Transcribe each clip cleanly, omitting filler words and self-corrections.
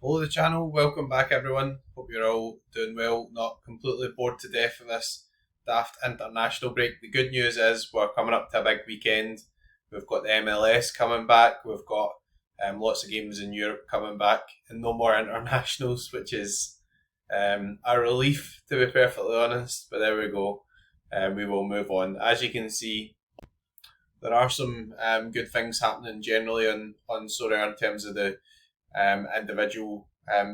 Hello the channel, welcome back everyone. Hope you're all doing well, not completely bored to death of this daft international break. The good news is we're coming up to a big weekend. We've got the MLS coming back, we've got lots of games in Europe coming back, and no more internationals, which is a relief to be perfectly honest, but there we go. We will move on. As you can see, there are some good things happening generally on SORARE in terms of the individual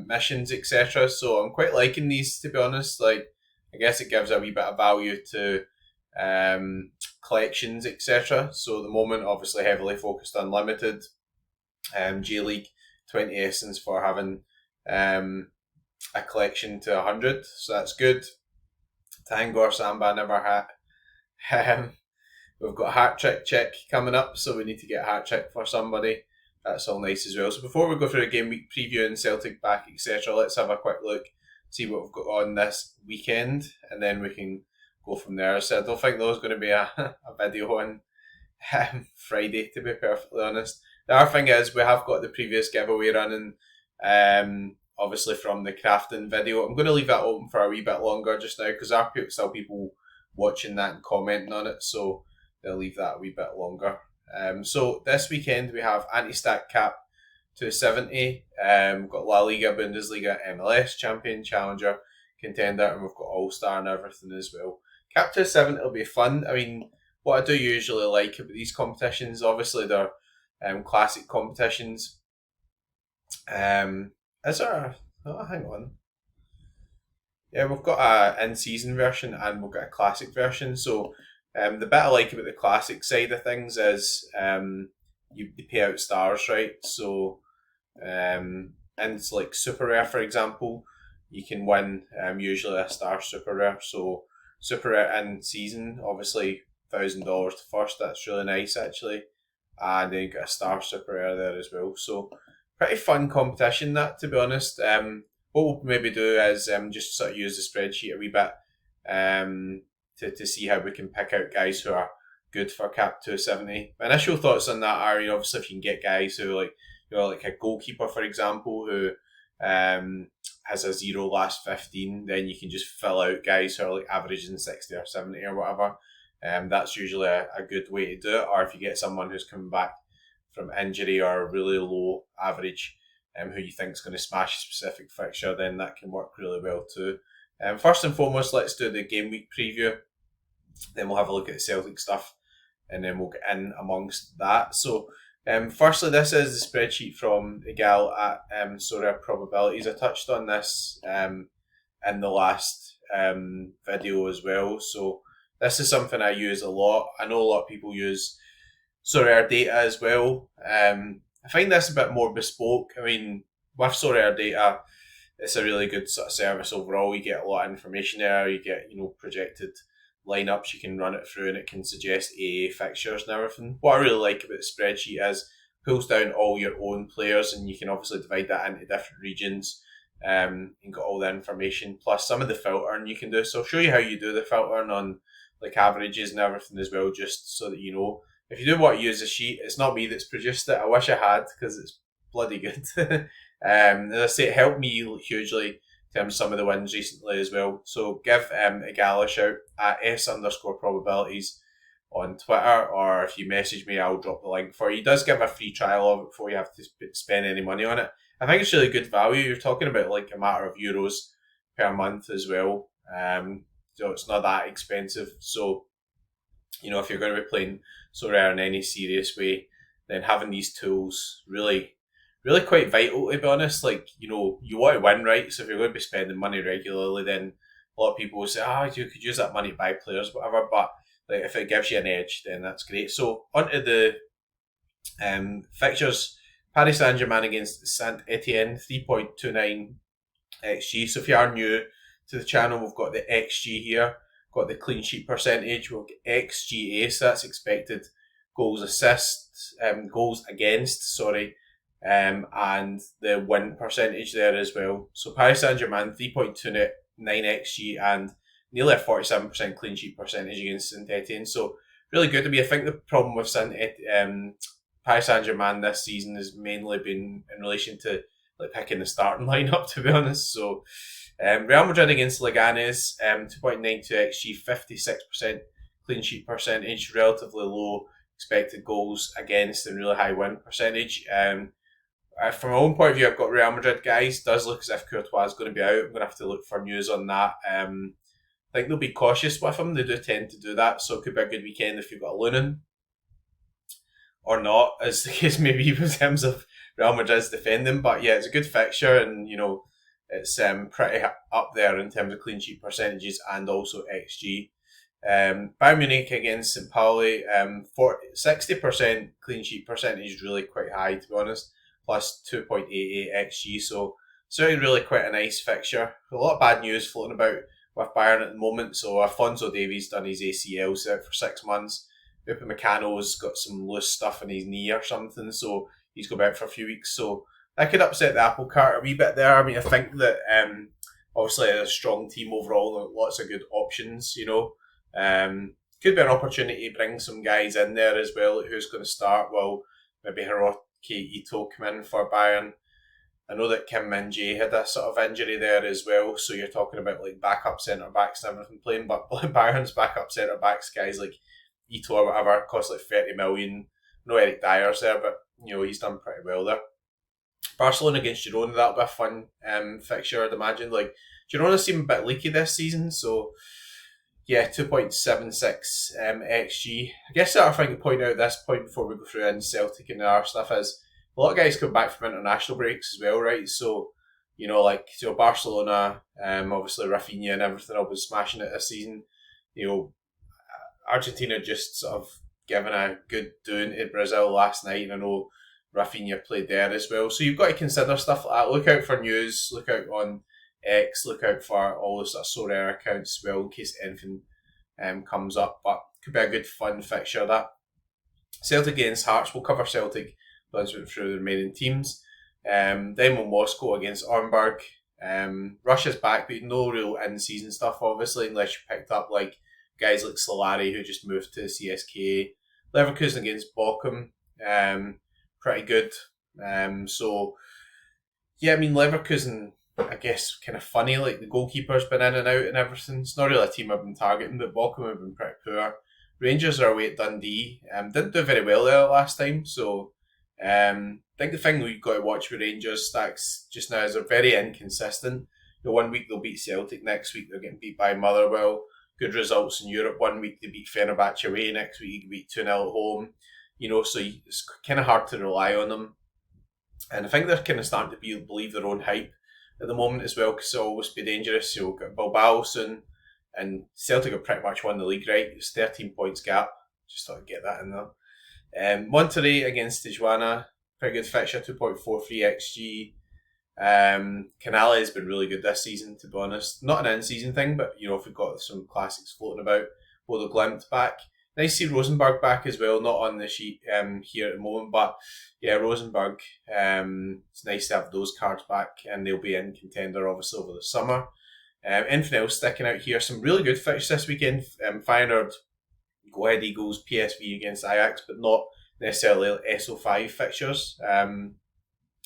missions, etc. So I'm quite liking these, to be honest. Like, I guess it gives a wee bit of value to collections, etc. So at the moment, obviously heavily focused on limited J League 20 essence for having a collection to 100. So that's good. Tangor Samba never hat. We've got hat trick check coming up, so we need to get a hat trick for somebody. That's all nice as well. So before we go through a game week preview and Celtic back, etc., let's have a quick look, see what we've got on this weekend, and then we can go from there. So I don't think there's going to be a video on Friday, to be perfectly honest. The other thing is we have got the previous giveaway running, obviously from the crafting video. I'm going to leave that open for a wee bit longer just now because there are still people watching that and commenting on it, so they'll leave that a wee bit longer. So this weekend we have anti-stack cap 270. We've got La Liga, Bundesliga, MLS, Champion, Challenger, Contender, and we've got All-Star and everything as well. Cap 270 will be fun. I mean, what I do usually like about these competitions, obviously they're classic competitions. Is there hang on. Yeah, we've got a in-season version and we've got a classic version. So the bit I like about the classic side of things is you pay out stars, right? So and it's like super rare, for example, you can win usually a star super rare. So super rare in season, obviously $1,000 to first. That's really nice actually, and then you got a star super rare there as well. So pretty fun competition that, to be honest. What we'll maybe do is just sort of use the spreadsheet a wee bit to see how we can pick out guys who are good for cap 270. My initial thoughts on that are, obviously if you can get guys who like a goalkeeper, for example, who has a zero last 15, then you can just fill out guys who are like averaging 60 or 70 or whatever. That's usually a good way to do it. Or if you get someone who's coming back from injury or really low average, who you think is going to smash a specific fixture, then that can work really well too. First and foremost, let's do the game week preview. Then we'll have a look at the Celtic stuff, and then we'll get in amongst that. So, firstly, this is the spreadsheet from the gal at SORARE Probabilities. I touched on this in the last video as well. So, this is something I use a lot. I know a lot of people use SORARE data as well. I find this a bit more bespoke. I mean, with SORARE data, it's a really good sort of service overall. You get a lot of information there. You get, projected lineups. You can run it through and it can suggest AA fixtures and everything. What I really like about the spreadsheet is it pulls down all your own players and you can obviously divide that into different regions and got all the information plus some of the filtering you can do. So I'll show you how you do the filtering on like averages and everything as well, just so that you know. If you do want to use a sheet, it's not me that's produced it. I wish I had because it's bloody good. As I say, it helped me hugely in terms of some of the wins recently as well. So give a gal a shout at S_probabilities on Twitter, or if you message me, I'll drop the link for you. He does give a free trial of it before you have to spend any money on it. I think it's really good value. You're talking about like a matter of euros per month as well. So it's not that expensive. So, if you're going to be playing SORARE in any serious way, then having these tools really quite vital, to be honest. Like, you want to win, right? So if you're going to be spending money regularly, then a lot of people will say, you could use that money to buy players, whatever. But like, if it gives you an edge, then that's great. So onto the fixtures. Paris Saint-Germain against Saint Etienne, 3.29 XG. So if you are new to the channel, we've got the XG here, got the clean sheet percentage, we've got XGA, so that's expected goals against, and the win percentage there as well. So Paris Saint-Germain, 3.29 XG and nearly a 47% clean sheet percentage against Saint Etienne. So really good to me. I think the problem with Paris Saint-Germain this season has mainly been in relation to like picking the starting lineup, to be honest. So Real Madrid against Leganes, 2.92 XG, 56% clean sheet percentage, relatively low expected goals against and really high win percentage. From my own point of view, I've got Real Madrid, guys. Does look as if Courtois is going to be out. I'm going to have to look for news on that. I think they'll be cautious with him. They do tend to do that, so it could be a good weekend if you've got a Lunin. Or not, as the case may be in terms of Real Madrid's defending. But yeah, it's a good fixture, and it's pretty up there in terms of clean sheet percentages and also XG. Bayern Munich against St. Pauli, 60% clean sheet percentage is really quite high, to be honest, plus 2.88 XG, so certainly really quite a nice fixture. A lot of bad news floating about with Bayern at the moment, so Alphonso Davies done his ACL, so out for 6 months. Upamecano's got some loose stuff in his knee or something, so he's going to be out for a few weeks, so that could upset the apple cart a wee bit there. I mean, I think that obviously a strong team overall, lots of good options, could be an opportunity to bring some guys in there as well. Who's going to start? Well, maybe Hiroki Ito come in for Bayern. I know that Kim Min-jae had a sort of injury there as well, so you're talking about like backup centre backs and everything playing, but Bayern's backup centre backs, guys like Ito or whatever, cost like 30 million. No Eric Dyer's there, but he's done pretty well there. Barcelona against Girona, that'll be a fun fixture, I'd imagine. Like, Girona seem a bit leaky this season, so yeah, 2.76 XG. I guess the other thing to point out at this point before we go through in Celtic and the other stuff is a lot of guys come back from international breaks as well, right? So, Barcelona, obviously Rafinha and everything will be smashing it this season. Argentina just sort of given a good doing to Brazil last night, and I know Rafinha played there as well. So you've got to consider stuff like that. Look out for news, look out on X, look out for all those sort of SORARE accounts as well in case anything comes up. But could be a good fun fixture that. Celtic against Hearts, we'll cover Celtic once we're through the remaining teams. Then Moscow against Orenburg. Russia's back, but no real in-season stuff obviously, unless you picked up like guys like Solari who just moved to CSKA. Leverkusen against Bochum, pretty good. So yeah, I mean Leverkusen, I guess, kind of funny. Like the goalkeeper's been in and out and everything. It's not really a team I've been targeting, but Bochum have been pretty poor. Rangers are away at Dundee. Didn't do very well there last time, so I think the thing we've got to watch with Rangers stacks just now is they're very inconsistent. One week they'll beat Celtic, next week they're getting beat by Motherwell. Good results in Europe. One week they beat Fenerbahce away, next week you beat 2-0 at home. So it's kind of hard to rely on them. And I think they're kind of starting to believe their own hype at the moment as well, because it'll always be dangerous. You'll get Bilbao soon, and Celtic have pretty much won the league, right? It's 13 points gap. Just thought I'd get that in there. Monterrey against Tijuana, pretty good fixture, 2.43 XG. Canale has been really good this season, to be honest. Not an in-season thing, but if we've got some classics floating about, Bodo Glimt back. Nice to see Rosenborg back as well, not on the sheet here at the moment, but yeah, Rosenborg, it's nice to have those cards back, and they'll be in contender obviously over the summer. Anything else sticking out here? Some really good fixtures this weekend. Feyenoord, Go Ahead Eagles, PSV against Ajax, but not necessarily SO5 fixtures.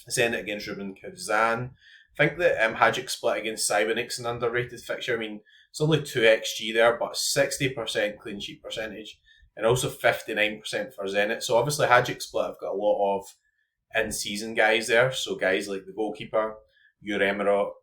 Zenit against Rubin Kazan. I think that Hajduk split against Cybernick's an underrated fixture. I mean, it's only 2 XG there, but 60% clean sheet percentage, and also 59% for Zenit. So obviously Hajduk split have got a lot of in-season guys there. So guys like the goalkeeper, Uremovic.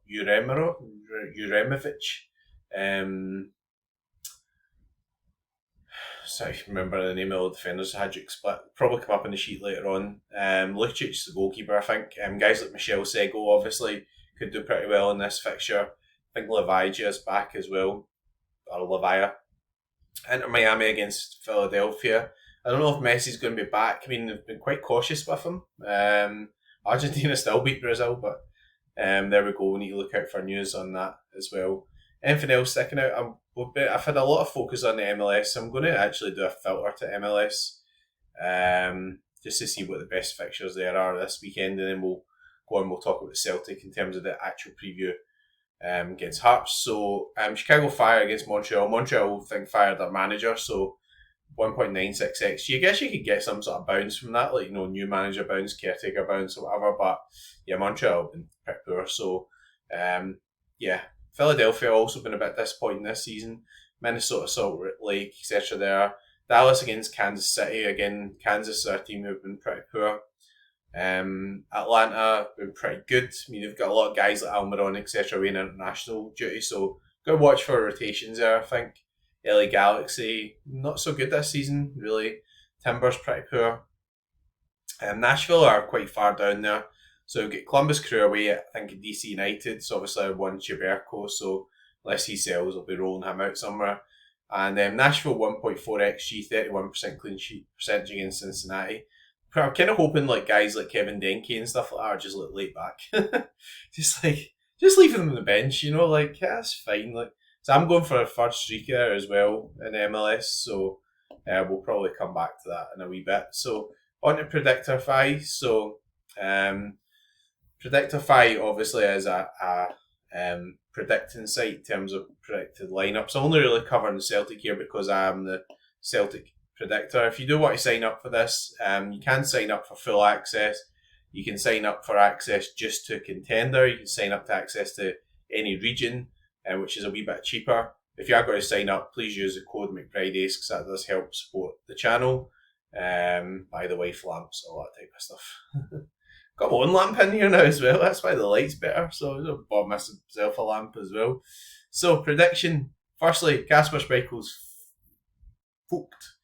Sorry, remember the name of the defenders. Hajduk split. Probably come up in the sheet later on. Lucic, the goalkeeper, I think. Guys like Michel Sego obviously could do pretty well in this fixture. I think Levija is back as well, or Levija. Inter Miami against Philadelphia. I don't know if Messi's going to be back. I mean, they've been quite cautious with him. Argentina still beat Brazil, but there we go. We need to look out for news on that as well. Anything else sticking out? I've had a lot of focus on the MLS, so I'm going to actually do a filter to MLS just to see what the best fixtures there are this weekend, and then we'll go on and we'll talk about Celtic in terms of the actual preview against Hearts. So Chicago Fire against Montreal. Montreal, I think, fired their manager, so 1.96 XG. I guess you could get some sort of bounce from that, like, new manager bounce, caretaker bounce, or whatever. But yeah, Montreal have been pretty poor. So, yeah, Philadelphia also been a bit disappointing this season. Minnesota, Salt Lake, etc. There. Dallas against Kansas City. Again, Kansas are a team who've been pretty poor. Atlanta been pretty good. I mean, they've got a lot of guys like Almiron, etc. away in international duty, so go watch for rotations there. I think LA Galaxy not so good this season, really. Timbers pretty poor. Nashville are quite far down there, so we've got Columbus Crew away. I think DC United. So obviously one Chiberko, so unless he sells, I'll be rolling him out somewhere. And Nashville 1.4 XG, 31% clean sheet percentage against Cincinnati. I'm kind of hoping like guys like Kevin Denke and stuff like that are just like late back, just leave them on the bench, like yeah, that's fine. Like, so I'm going for a third streaker as well in MLS, so we'll probably come back to that in a wee bit. So on to Predictor.fi. So Predictor.fi obviously is a predicting site in terms of predicted lineups. I'm only really covering the Celtic here because I am the Celtic predictor. If you do want to sign up for this, you can sign up for full access. You can sign up for access just to Contender. You can sign up to access to any region, which is a wee bit cheaper. If you are going to sign up, please use the code McBrideAce because that does help support the channel. Buy the wife lamps, all that type of stuff. Got my own lamp in here now as well. That's why the light's better. So I bought myself a lamp as well. So prediction. Firstly, Kasper Schmeichel's hooked.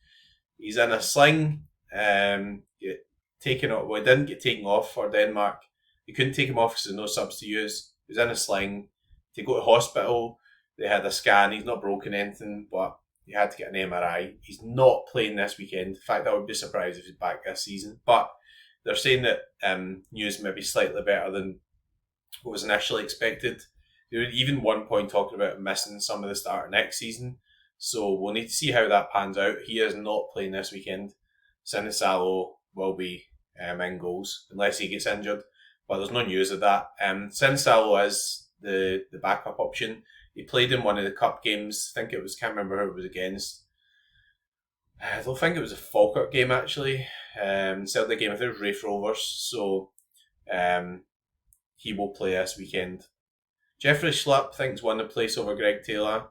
He's in a sling. Get taken off. Well, he didn't get taken off for Denmark. You couldn't take him off because there's no subs to use. He was in a sling. To go to hospital, they had a scan. He's not broken anything, but he had to get an MRI. He's not playing this weekend. In fact, I would be surprised if he's back this season. But they're saying that news may be slightly better than what was initially expected. There was even one point talking about missing some of the start next season. So we'll need to see how that pans out. He is not playing this weekend. Sinisalo will be in goals unless he gets injured. But there's no news of that. Sinisalo is the backup option. He played in one of the cup games. I think it was, can't remember who it was against. I don't think it was a Falkirk game actually. Celtic game, I think it was Rafe Rovers. So he will play this weekend. Jeffrey Schlupp thinks won the place over Greg Taylor.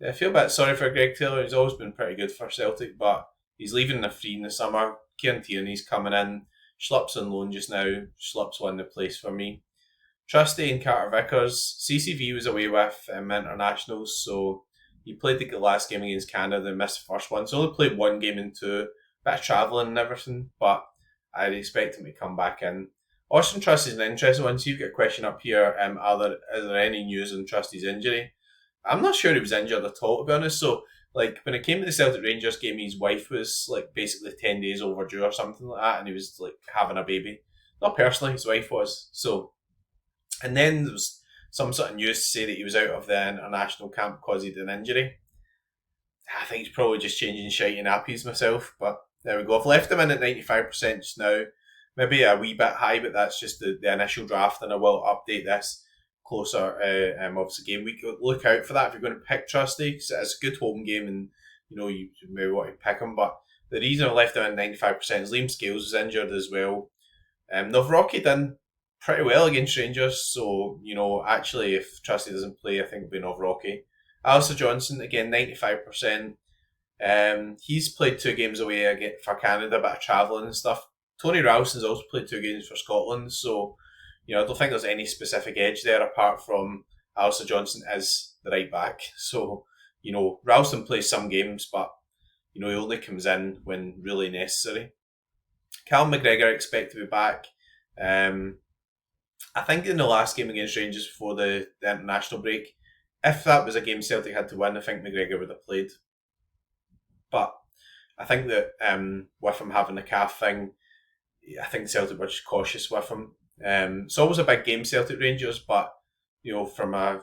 I feel a bit sorry for Greg Taylor. He's always been pretty good for Celtic, but he's leaving the free in the summer. Kieran Tierney's coming in. Schlupp's on loan just now. Schlupp's won the place for me. Trusty and Carter Vickers. CCV was away with internationals, so he played the last game against Canada and missed the first one. So only played one game in two. Bit of travelling and everything, but I'd expect him to come back in. Austin Trusty's an interesting one. So you've got a question up here. Is there any news on Trusty's injury? I'm not sure he was injured at all, to be honest. So, like, when it came to the Celtic Rangers game, his wife was, like, basically 10 days overdue or something like that, and he was, like, having a baby. Not personally, his wife was. So, and then there was some sort of news to say that he was out of the international camp because he had an injury. I think he's probably just changing shite and nappies myself, but there we go. I've left him in at 95% just now. Maybe a wee bit high, but that's just the initial draft, and I will update this closer obviously game week. Look out for that if you're going to pick Trusty, because it's a good home game and you maybe want to pick him. But the reason I left him at 95% is Liam Scales was injured as well. Novrocky done pretty well against Rangers, so actually if Trusty doesn't play, I think it'll be Novrocky. Alistair Johnson again 95%. He's played 2 games away for Canada, a bit of travelling and stuff. Tony Ralston's also played 2 games for Scotland, so I don't think there's any specific edge there apart from Alistair Johnson is the right back. So, Ralston plays some games, but, he only comes in when really necessary. Callum McGregor expect to be back. I think in the last game against Rangers before the international break, if that was a game Celtic had to win, I think McGregor would have played. But I think that with him having the calf thing, I think Celtic were just cautious with him. It's always a big game, Celtic Rangers, but from a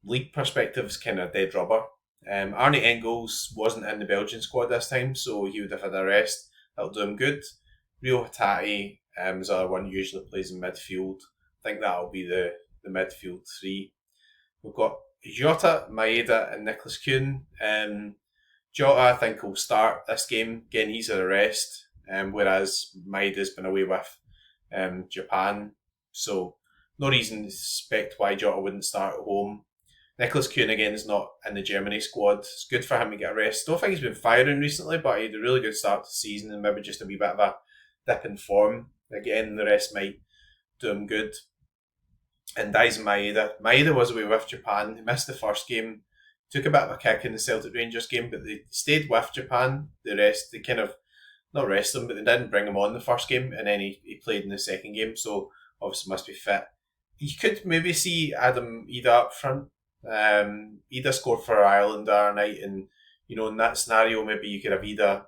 league perspective, it's kind of a dead rubber. Arnie Engels wasn't in the Belgian squad this time, so he would have had a rest. That'll do him good. Rio Hatate is the other one who usually plays in midfield. I think that'll be the midfield 3. We've got Jota, Maeda, and Nicholas Kuhn. Jota, I think, will start this game. Again, he's at a rest, whereas Maeda's been away with Japan. So, no reason to suspect why Jota wouldn't start at home. Nicholas Kuhn, again, is not in the Germany squad. It's good for him to get a rest. Don't think he's been firing recently, but he had a really good start to the season and maybe just a wee bit of a dip in form. Again, the rest might do him good. And Daisen Maeda. Maeda was away with Japan. He missed the first game. Took a bit of a kick in the Celtic Rangers game, but they stayed with Japan. The rest, they kind of, not rest him, but they didn't bring him on the first game, and then he played in the second game, so obviously must be fit. You could maybe see Adam Ida up front. Ida scored for Ireland the other night, and in that scenario, maybe you could have Ida,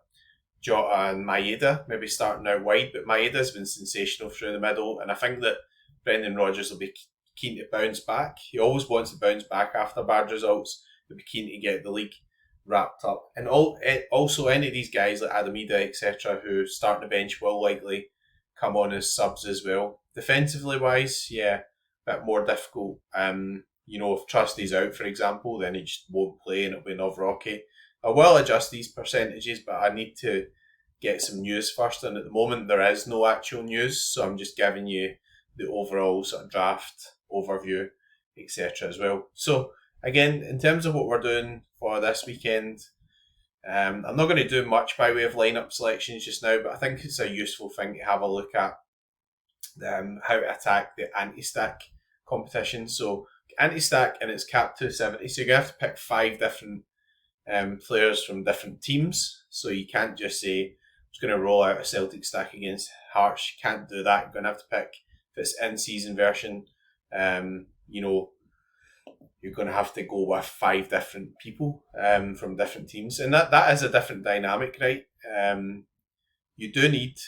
Jota, and Maeda maybe starting out wide. But Maeda's been sensational through the middle, and I think that Brendan Rodgers will be keen to bounce back. He always wants to bounce back after bad results. He'll be keen to get the league wrapped up. And also any of these guys like Adam Ida, etc., who start the bench will likely come on as subs as well. Defensively wise, yeah, a bit more difficult. If Trusty's out, for example, then he just won't play and it'll be another Rocky. I will adjust these percentages, but I need to get some news first. And at the moment, there is no actual news, so I'm just giving you the overall sort of draft overview, etc. as well. So again, in terms of what we're doing for this weekend, I'm not going to do much by way of lineup selections just now, but I think it's a useful thing to have a look at how to attack the anti-stack competition. So anti-stack and it's capped to 70, so you're going to have to pick 5 different players from different teams. So you can't just say, I'm just going to roll out a Celtic stack against Hearts. You can't do that. You're going to have to pick, if it's in-season version, you're going to have to go with 5 different people from different teams. And that is a different dynamic, right? You do need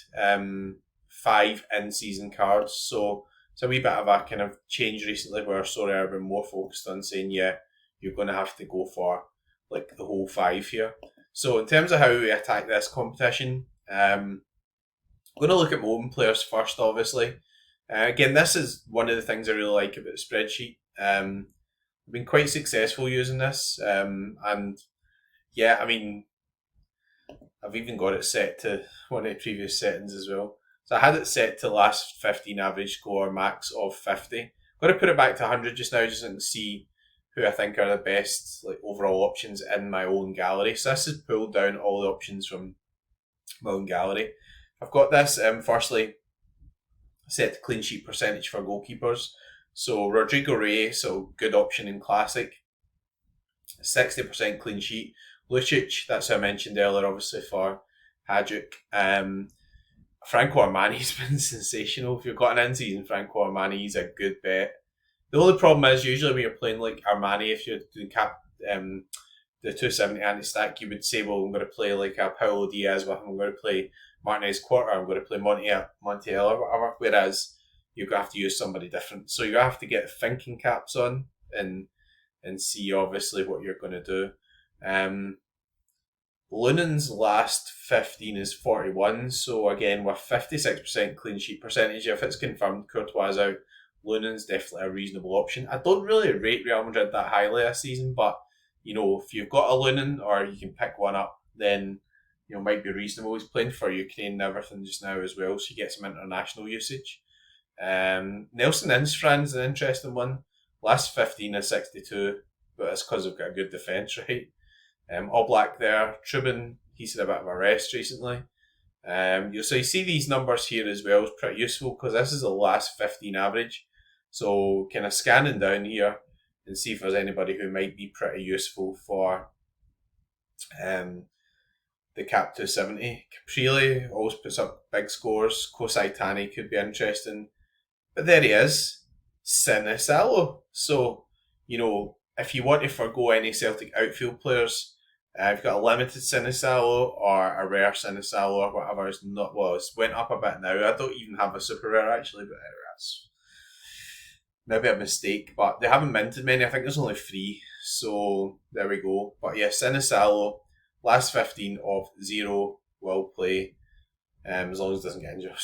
5 in-season cards. So it's a wee bit of a kind of change recently where SORARE have been more focused on saying, yeah, you're going to have to go for like the whole 5 here. So in terms of how we attack this competition, I'm going to look at my own players first, obviously. Again, this is one of the things I really like about the spreadsheet. I've been quite successful using this, and yeah, I mean, I've even got it set to one of the previous settings as well. So I had it set to last 15 average score, max of 50. I'm going to put it back to 100 just now, just to see who I think are the best overall options in my own gallery. So this has pulled down all the options from my own gallery. I've got this firstly set to clean sheet percentage for goalkeepers. So Rodrigo Ray, so good option in Classic. 60% clean sheet. Lucic, that's who I mentioned earlier, obviously for Hajduk. Franco Armani's been sensational. If you've got an in-season Franco Armani, he's a good bet. The only problem is usually when you're playing like Armani, if you're doing the 270 anti-stack, you would say, well, I'm going to play like a Paulo Diaz with him, I'm going to play Martinez Quarter, I'm going to play Montiel or whatever, whereas you're going to have to use somebody different. So you're going to have to get thinking caps on and see obviously what you're going to do. Lunen's last 15 is 41, so again with 56% clean sheet percentage, if it's confirmed Courtois is out, Lunen's definitely a reasonable option. I don't really rate Real Madrid that highly this season, but if you've got a Lunen or you can pick one up, then might be reasonable. He's playing for Ukraine and everything just now as well, so you get some international usage. Nelson Instran's an interesting one. Last 15 is 62, but it's because they've got a good defence, right? All Black there. Trubin, he's had a bit of a rest recently. So you see these numbers here as well is pretty useful because this is the last 15 average. So kind of scanning down here and see if there's anybody who might be pretty useful for the cap 270. Caprile always puts up big scores. Kosai Tani could be interesting. But there he is. Sinisalo. So, if you want to forgo any Celtic outfield players, you've got a limited Sinisalo or a rare Sinisalo or whatever. It's went up a bit now. I don't even have a super rare actually, but that's maybe a mistake. But they haven't minted many. I think there's only 3. So there we go. But yeah, Sinisalo, last 15 of 0 will play. As long as it doesn't get injured.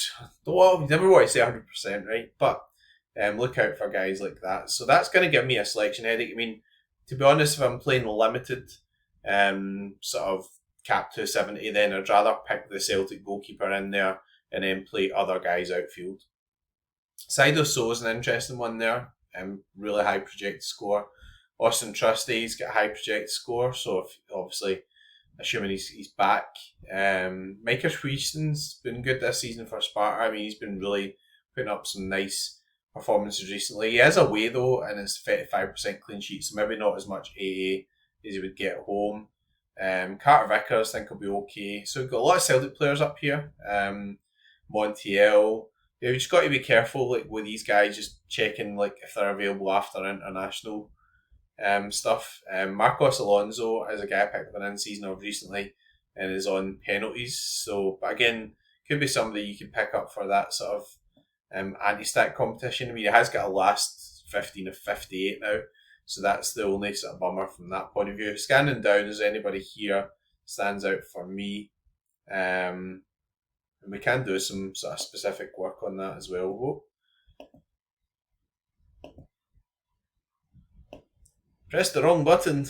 Well, you never want to say 100%, right? But look out for guys like that. So that's going to give me a selection headache. I mean, to be honest, if I'm playing limited, sort of cap 270, then I'd rather pick the Celtic goalkeeper in there and then play other guys outfield. Sido So is an interesting one there. Really high projected score. Austin Trusty's got a high projected score, so if, obviously, assuming he's back. Micah Huijsen's been good this season for Sparta. I mean, he's been really putting up some nice performances recently. He is away though, and it's 35% clean sheet, so maybe not as much AA as he would get at home. Carter Vickers, I think, will be okay. So we've got a lot of Celtic players up here. Montiel. Yeah, we just got to be careful, like with these guys, just checking like if they're available after international stuff. Marcos Alonso is a guy I picked up an in-season of recently and is on penalties. So, but again, could be somebody you can pick up for that sort of anti-stat competition. I mean, he has got a last 15 of 58 now, so that's the only sort of bummer from that point of view. Scanning down, is anybody here stands out for me? And we can do some sort of specific work on that as well. Whoa. Press the wrong button.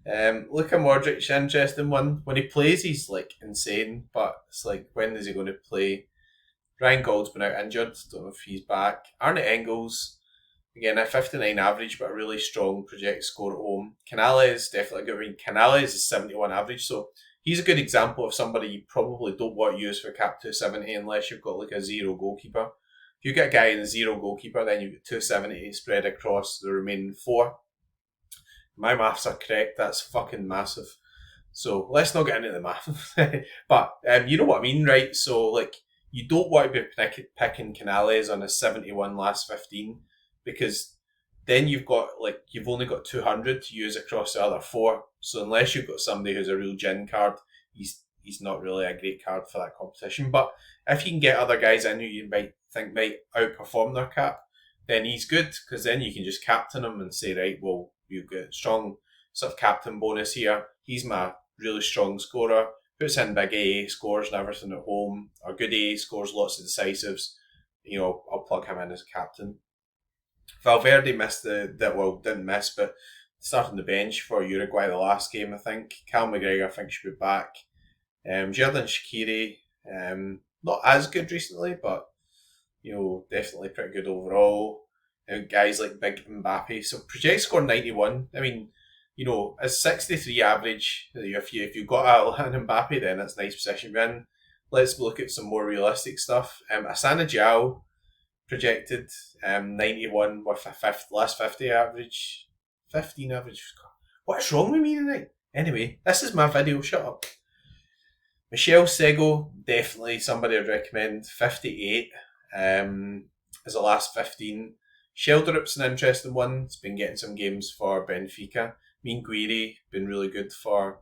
Luka Modric, interesting one. When he plays, he's like insane, but it's like, when is he going to play? Ryan Gould's been out injured. Don't know if he's back. Arne Engels, again, a 59 average, but a really strong project score at home. Canales, definitely good. I mean, Canales is 71 average, so he's a good example of somebody you probably don't want to use for cap 270 unless you've got like a zero goalkeeper. If you get a guy in a zero goalkeeper, then you've got 270 spread across the remaining four. My maths are correct. That's fucking massive. So let's not get into the math. But you know what I mean, right? So like, you don't want to be picking Canales on a 71 last 15, because then you've only got 200 to use across the other four. So unless you've got somebody who's a real gin card, he's not really a great card for that competition. But if you can get other guys in who you might think might outperform their cap, then he's good, because then you can just captain him and say, right, well, you've got strong sort of captain bonus here. He's my really strong scorer. Puts in big AA scores and everything at home, or good AA scores, lots of decisives. You know, I'll plug him in as captain. Valverde didn't miss, but started on the bench for Uruguay the last game, I think. Cal McGregor, I think, should be back. Xherdan Shaqiri, not as good recently, but you know, definitely pretty good overall. Guys like Big Mbappe. So project score 91. I mean, you know, a 63 average. If you've got an Mbappe, then that's a nice position to be in. Let's look at some more realistic stuff. Asana Diao projected 91 with a last 50 average. 15 average. What's wrong with me tonight? Anyway, this is my video. Shut up. Michel Sego, definitely somebody I'd recommend. 58 as a last 15. Sheldrup's an interesting one. He's been getting some games for Benfica. Mean Guiri, been really good for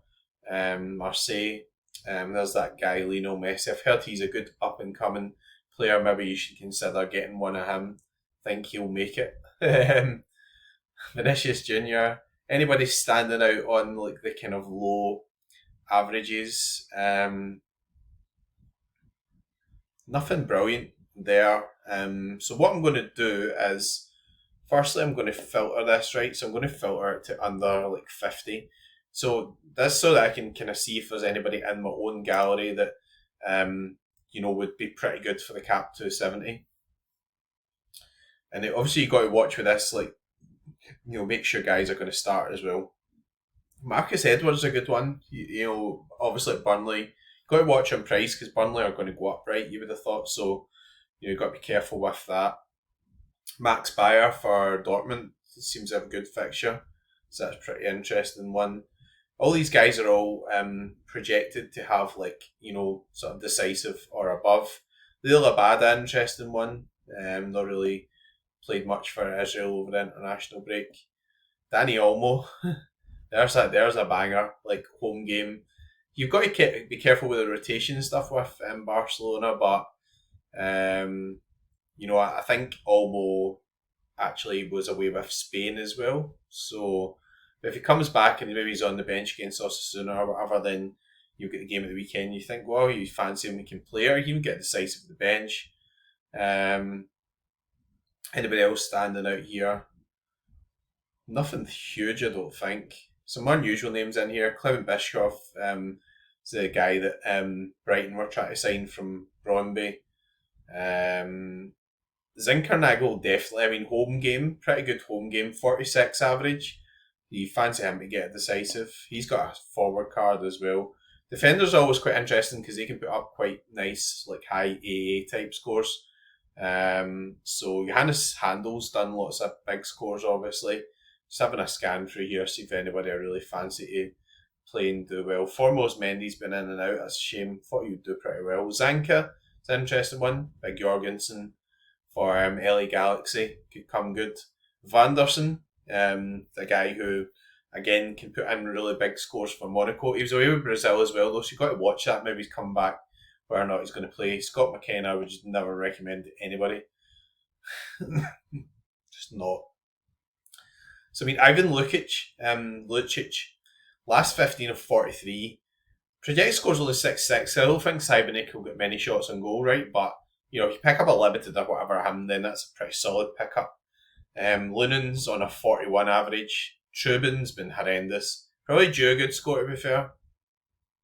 Marseille. There's that guy, Lionel Messi. I've heard he's a good up-and-coming player. Maybe you should consider getting one of him. Think he'll make it. Vinicius Junior. Anybody standing out on like the kind of low averages? Nothing brilliant there. So what I'm going to do is, firstly, I'm going to filter this, right? So I'm going to filter it to under like 50. So that's so that I can kind of see if there's anybody in my own gallery that, you know, would be pretty good for the cap 270. And obviously you got to watch with this, like, you know, make sure guys are going to start as well. Marcus Edwards is a good one. You know, obviously at Burnley, got to watch on price, because Burnley are going to go up, right? You would have thought so. You know, you've got to be careful with that. Max Bayer for Dortmund seems to have a good fixture, so that's a pretty interesting one. All these guys are all projected to have, like, you know, sort of decisive or above. Lil Abada, interesting one. Not really played much for Israel over the international break. Danny Olmo, there's a banger, like home game. You've got to be careful with the rotation stuff with Barcelona, but you know, I think Olmo actually was away with Spain as well. So if he comes back and maybe he's on the bench against Osasuna or whatever, then you get the game at the weekend. You think, well, you fancy him, he can play, or he can get decisive at the bench. Anybody else standing out here? Nothing huge, I don't think. some unusual names in here. Clement Bischoff is the guy that Brighton were trying to sign from Brøndby. Zinkernagel definitely. I mean, home game, pretty good home game. 46 average. You fancy him to get decisive. He's got a forward card as well. Defenders are always quite interesting because they can put up quite nice, like high AA type scores. So Johannes Handel's done lots of big scores, obviously. Just having a scan through here, see if anybody I really fancy to play and do well. Foremost Mendy's been in and out. That's a shame. Thought you'd do pretty well. Zanka, it's an interesting one. Big Jorgensen for LA Galaxy could come good. Vanderson, the guy who again can put in really big scores for Monaco. He was away with Brazil as well, though, so you've got to watch that. Maybe he's come back, whether or not he's going to play. Scott McKenna, I would just never recommend to anybody. Just not. So I mean, Ivan Lucic, last 15 of 43. Projected scores only 6-6. I don't think Cybernick will get many shots on goal, right? But you know, if you pick up a limited or whatever him, then that's a pretty solid pickup. Lunen's on a 41 average. Trubin's been horrendous. Probably due a good score, to be fair.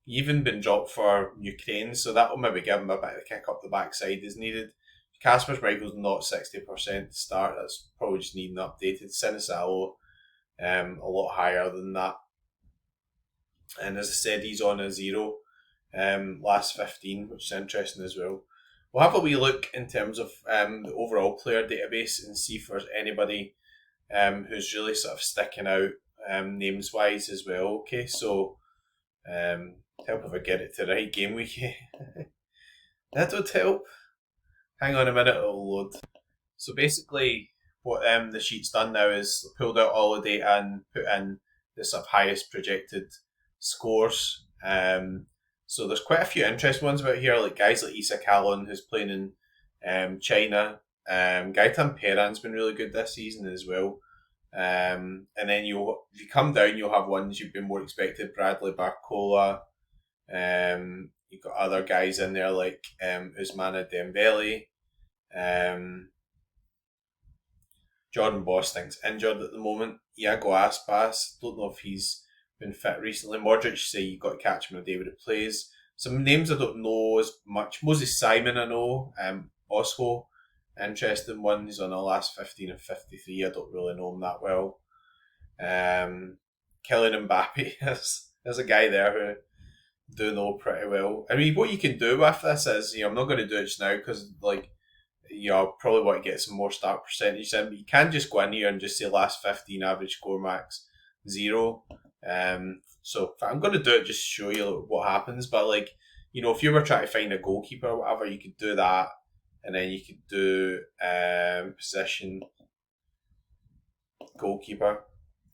Even been dropped for Ukraine, so that will maybe give him a bit of a kick up the backside as needed. Kasper Schmeichel's not 60% to start. That's probably just needing updated. Sinisalo, a lot higher than that. And as I said, he's on a 0 last 15, which is interesting as well. We'll have a wee look in terms of the overall player database and see if there's anybody who's really sort of sticking out names wise as well. Okay, so help if I get it to the right game week. That would help. Hang on a minute, it'll load. So basically, what the sheet's done now is pulled out all the data and put in the sort of highest projected scores. So there's quite a few interesting ones about here, like guys like Isa Kalon, who's playing in China. Gaitan Peran's been really good this season as well. And then if you come down, you'll have ones you've been more expected. Bradley Barcola. You've got other guys in there like Ousmane Dembele. Jordan Bosting's injured at the moment. Iago Aspas, don't know if he's been fit recently. Modric, say you've got to catch him on the day when it plays. Some names I don't know as much. Moses Simon I know. Osho, interesting one. He's on the last 15 of 53. I don't really know him that well. Kylian Mbappe, there's a guy there who do know pretty well. I mean, what you can do with this is, I'm not going to do it just now because, I'll probably want to get some more start percentage in, but you can just go in here and just say last 15 average score max 0. So I'm going to do it just to show you what happens, but if you were trying to find a goalkeeper or whatever, you could do that, and then you could do position goalkeeper.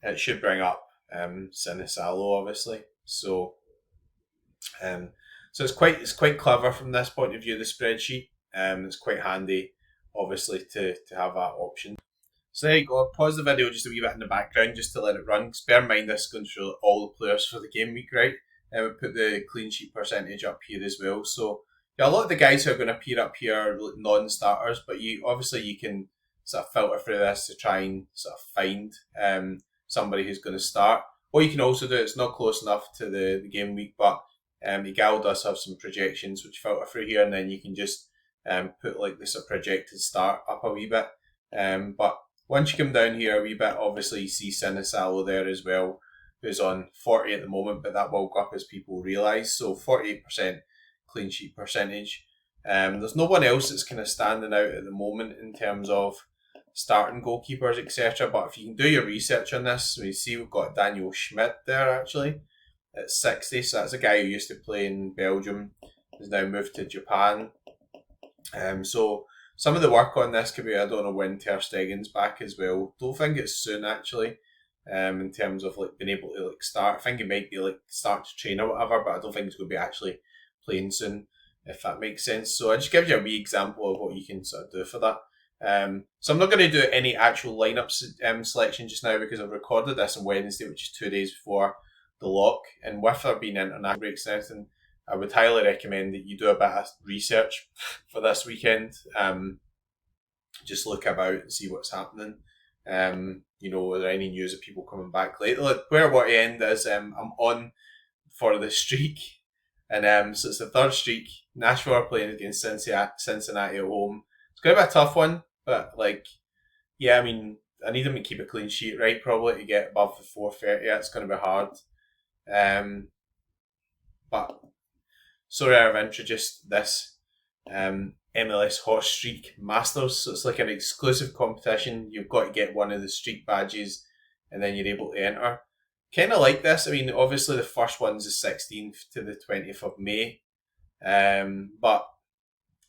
It should bring up Sinisalo, obviously. So it's quite clever from this point of view, the spreadsheet. It's quite handy, obviously, to have that option. So there you go. Pause the video just a wee bit in the background just to let it run. Because bear in mind this is going through all the players for the game week, right? And we put the clean sheet percentage up here as well. So a lot of the guys who are going to appear up here are non-starters, but you can sort of filter through this to try and sort of find somebody who's going to start. What you can also do, it's not close enough to the game week, but Miguel does have some projections which filter through here, and then you can just put this sort of projected start up a wee bit. But once you come down here a wee bit, obviously you see Sinisalo there as well, who's on 40 at the moment, but that will go up as people realise. So 48% clean sheet percentage. There's no one else that's kind of standing out at the moment in terms of starting goalkeepers, etc. But if you can do your research on this, we see we've got Daniel Schmidt there actually at 60. So that's a guy who used to play in Belgium, has now moved to Japan. So some of the work on this could be, I don't know when Ter Stegen's back as well. Don't think it's soon actually. In terms of being able to start. I think it might be start to train or whatever, but I don't think it's going to be actually playing soon, if that makes sense. So I just give you a wee example of what you can sort of do for that. So I'm not going to do any actual lineup selection just now because I've recorded this on Wednesday, which is 2 days before the lock. And with there being international breaks and everything, I would highly recommend that you do a bit of research for this weekend. Just look about and see what's happening. You know, are there any news of people coming back late? Look, where I want to end is I'm on for the streak, and so it's the third streak. Nashville are playing against Cincinnati at home. It's going to be a tough one, but like, yeah, I mean, I need them to keep a clean sheet, right? Probably to get above the 430. It's going to be hard. Um, but SORARE have introduced this MLS Hot Streak Masters. So it's like an exclusive competition. You've got to get one of the streak badges and then you're able to enter. Kind of like this. I mean, obviously the first one's the 16th to the 20th of May. But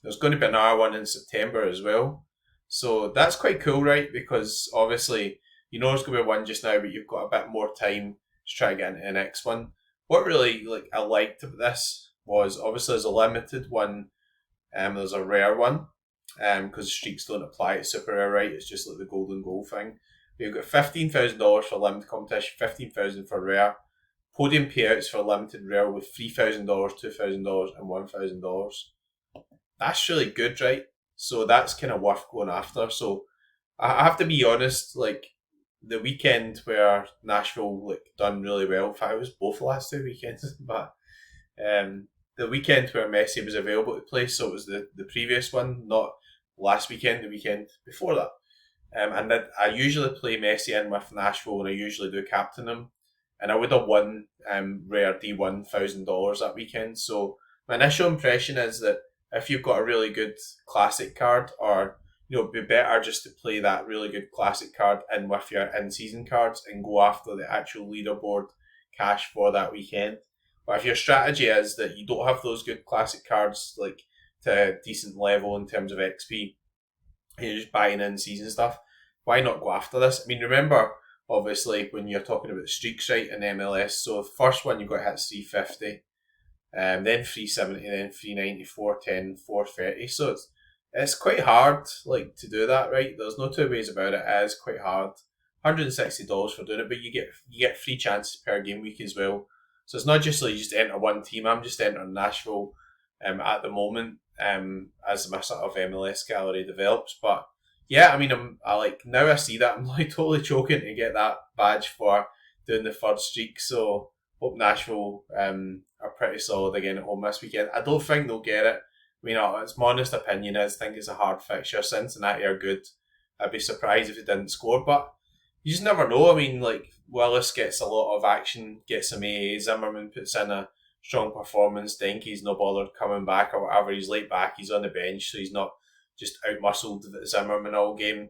there's going to be another one in September as well. So that's quite cool, right? Because obviously, you know there's going to be one just now, but you've got a bit more time to try to get into the next one. What really I liked about this was obviously there's a limited one, there's a rare one, because streaks don't apply to super rare, right? It's just like the golden goal thing. But you've got $15,000 for limited competition, $15,000 for rare. Podium payouts for limited rare with $3,000, $2,000, and $1,000. That's really good, right? So that's kind of worth going after. So I have to be honest, like the weekend where Nashville done really well. In fact, it was both the last two weekends, but the weekend where Messi was available to play, so it was the previous one, not last weekend, the weekend before that. And I usually play Messi in with Nashville, and I usually do captain him, and I would have won rare D1 $1,000 that weekend. So my initial impression is that if you've got a really good classic card, or it'd be better just to play that really good classic card in with your in-season cards and go after the actual leaderboard cash for that weekend. But if your strategy is that you don't have those good classic cards like to a decent level in terms of XP, and you're just buying in-season stuff, why not go after this? I mean, remember, obviously, when you're talking about the streaks, right, in MLS, so the first one you've got to hit 350, then 370, then 390, 410, 430. So it's quite hard to do that, right? There's no two ways about it. It is quite hard. $160 for doing it, but you get free chances per game week as well. So it's not just like you just enter one team. I'm just entering Nashville at the moment as my sort of MLS gallery develops. But yeah, I mean, now I see that I'm totally choking to get that badge for doing the third streak. So hope Nashville are pretty solid again at home this weekend. I don't think they'll get it. I mean, it's my honest opinion is I think it's a hard fixture. Cincinnati are good. I'd be surprised if they didn't score, but you just never know. I mean, Willis gets a lot of action, gets some AA. Zimmerman puts in a strong performance. Denke's no bothered coming back or whatever. He's late back. He's on the bench, so he's not just out-muscled Zimmerman all game.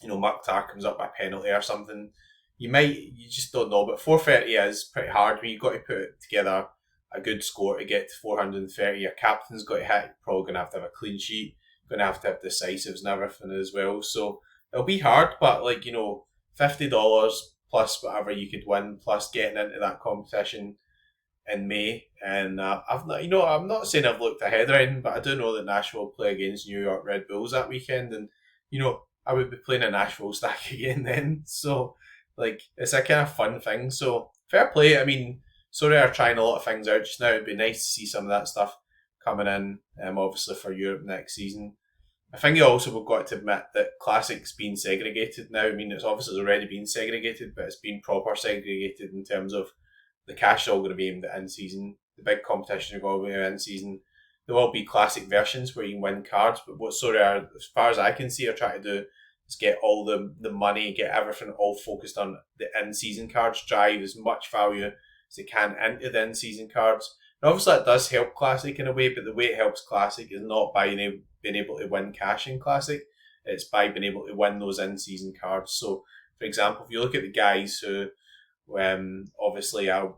Mukhtar comes up by penalty or something. You just don't know. But 430 is pretty hard. I mean, you've got to put together a good score to get to 430. Your captain's got to hit. You're probably going to have a clean sheet. You're going to have decisives and everything as well. So it'll be hard, but $50 plus whatever you could win, plus getting into that competition in May. And I'm not saying I've looked ahead or anything, but I do know that Nashville play against New York Red Bulls that weekend, and I would be playing a Nashville stack again then. So it's a kind of fun thing. So fair play. I mean, SORARE are trying a lot of things out just now. It'd be nice to see some of that stuff coming in, obviously for Europe next season. I think also we've got to admit that Classic's been segregated now. I mean, it's obviously already been segregated, but it's been proper segregated in terms of the cash all going to be aimed at in-season. The big competition are going to be in-season. There will be Classic versions where you can win cards, but what SORARE, as far as I can see, are trying to do is get all the money, get everything all focused on the in-season cards, drive as much value as they can into the in-season cards. And obviously that does help Classic in a way, but the way it helps Classic is not by being able to win cash in Classic. It's by being able to win those in-season cards. So, for example, if you look at the guys who obviously I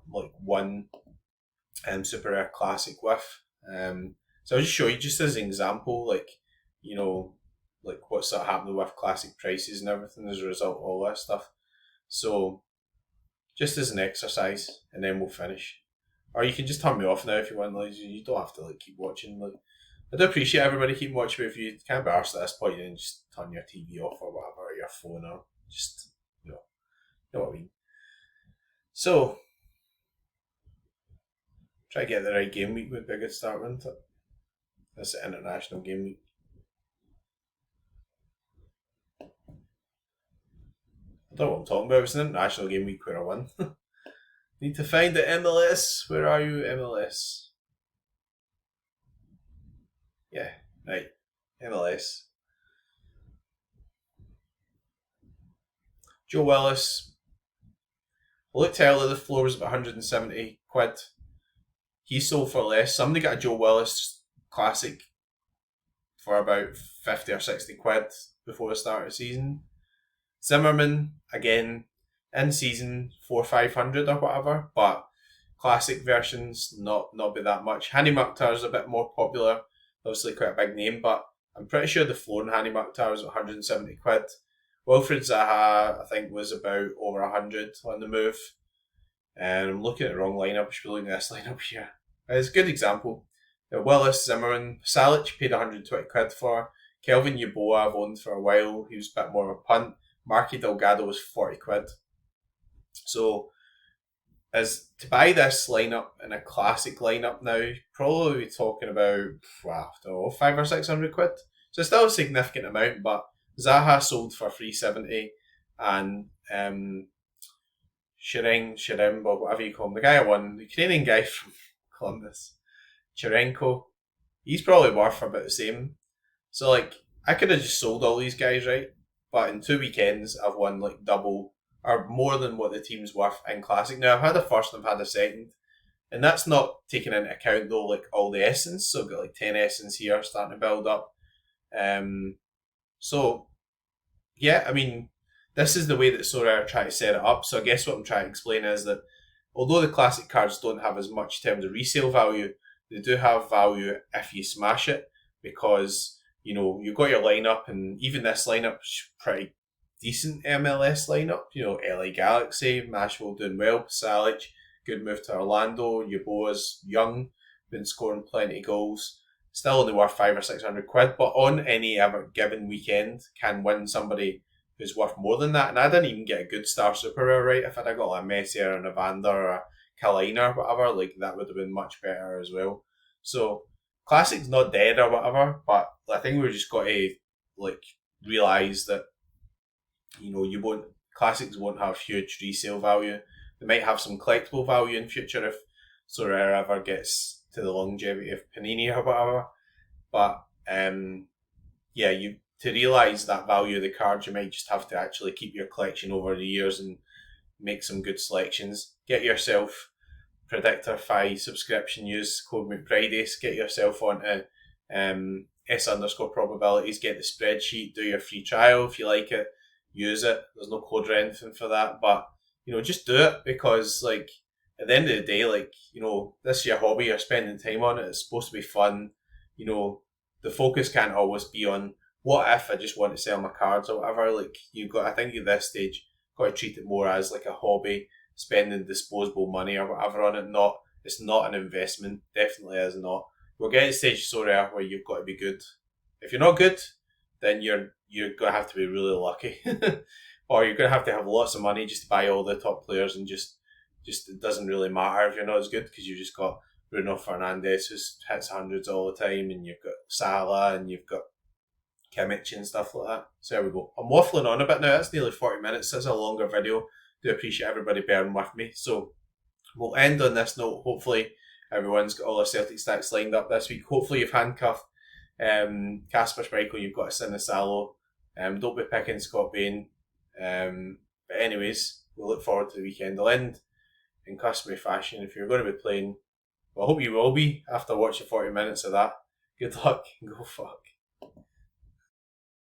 won Super Rare Classic with, so I'll just show you just as an example, what's sort of happening with Classic prices and everything as a result of all that stuff. So, just as an exercise, and then we'll finish. Or you can just turn me off now if you want. You don't have to keep watching. I do appreciate everybody keeping watching, but if you can't be arsed at this point, then just turn your TV off or whatever, or your phone, or just you know what I mean. So try to get the right game week would be a good start, wouldn't it? That's the international game week. don't know what I'm talking about. It was an international game week where I won. Need to find the MLS. Where are you, MLS? Yeah, right. MLS. Joe Willis. I looked earlier, the floor was about 170 quid. He sold for less. Somebody got a Joe Willis Classic for about 50 or 60 quid before the start of the season. Zimmerman, again, in season 400-500 or whatever, but classic versions not be that much. Hani Mukhtar is a bit more popular, obviously quite a big name, but I'm pretty sure the floor in Hani Mukhtar is 170 quid. Wilfred Zaha, I think, was about over 100 on the move. And I'm looking at the wrong lineup. I should be looking at this lineup here. It's a good example. Willis, Zimmerman, Salic paid 120 quid for. Kelvin Yeboah I've owned for a while. He was a bit more of a punt. Marky Delgado was 40 quid. So, as to buy this lineup in a classic lineup now, probably talking about, wow, I don't know, 500 or 600 quid. So still a significant amount, but Zaha sold for 370 and Shirem, or whatever you call him, the guy I won, the Ukrainian guy from Columbus, Cherenko, he's probably worth about the same. So, like, I could have just sold all these guys, right? But in 2 weekends, I've won, like, double or more than what the team's worth in Classic. Now, I've had a first and I've had a second. And that's not taking into account, though, like, all the essence. So I've got, like, 10 essence here starting to build up. So, yeah, I mean, this is the way that SORARE try to set it up. So I guess what I'm trying to explain is that although the classic cards don't have as much in terms of resale value, they do have value if you smash it, because, you know, you've got your lineup, and even this lineup is pretty decent MLS lineup. You know, LA Galaxy, Mashville doing well, Salic, good move to Orlando, Yeboah's young, been scoring plenty of goals. Still only worth 500 or 600 quid, but on any ever given weekend can win somebody who's worth more than that. And I didn't even get a good star super rare, right? If I'd got like a Messi or an Evander or a Kalina or whatever, like that would have been much better as well. So Classic's not dead or whatever, but I think we've just got to like realise that, you know, Classics won't have huge resale value. They might have some collectible value in future if SORARE ever gets to the longevity of Panini or whatever. But yeah, to realise that value of the cards, you might just have to actually keep your collection over the years and make some good selections. Get yourself Predictor5 subscription, use code McBrideace, get yourself onto S_probabilities, get the spreadsheet, do your free trial if you like it, use it. There's no code or anything for that, but, you know, just do it, because, like, at the end of the day, like, you know, this is your hobby, you're spending time on it, it's supposed to be fun. You know, the focus can't always be on, what if I just want to sell my cards or whatever. Like, I think at this stage, got to treat it more as like a hobby, spending disposable money or whatever on it. It's not an investment, definitely is not. We're getting to the stage so rare where you've got to be good. If you're not good, then you're going to have to be really lucky. Or you're going to have lots of money just to buy all the top players, and just it doesn't really matter if you're not as good, because you've just got Bruno Fernandes who hits hundreds all the time, and you've got Salah, and you've got Kimmich and stuff like that. So there we go. I'm waffling on a bit now. That's nearly 40 minutes. That's a longer video. Do appreciate everybody bearing with me. So we'll end on this note. Hopefully everyone's got all their Celtic stacks lined up this week. Hopefully you've handcuffed Kasper Schmeichel. You've got a Sinisalo. Don't be picking Scott Bain. But anyways, we'll look forward to the weekend. I'll end in customary fashion. If you're going to be playing, well, I hope you will be after watching 40 minutes of that. Good luck and go fuck.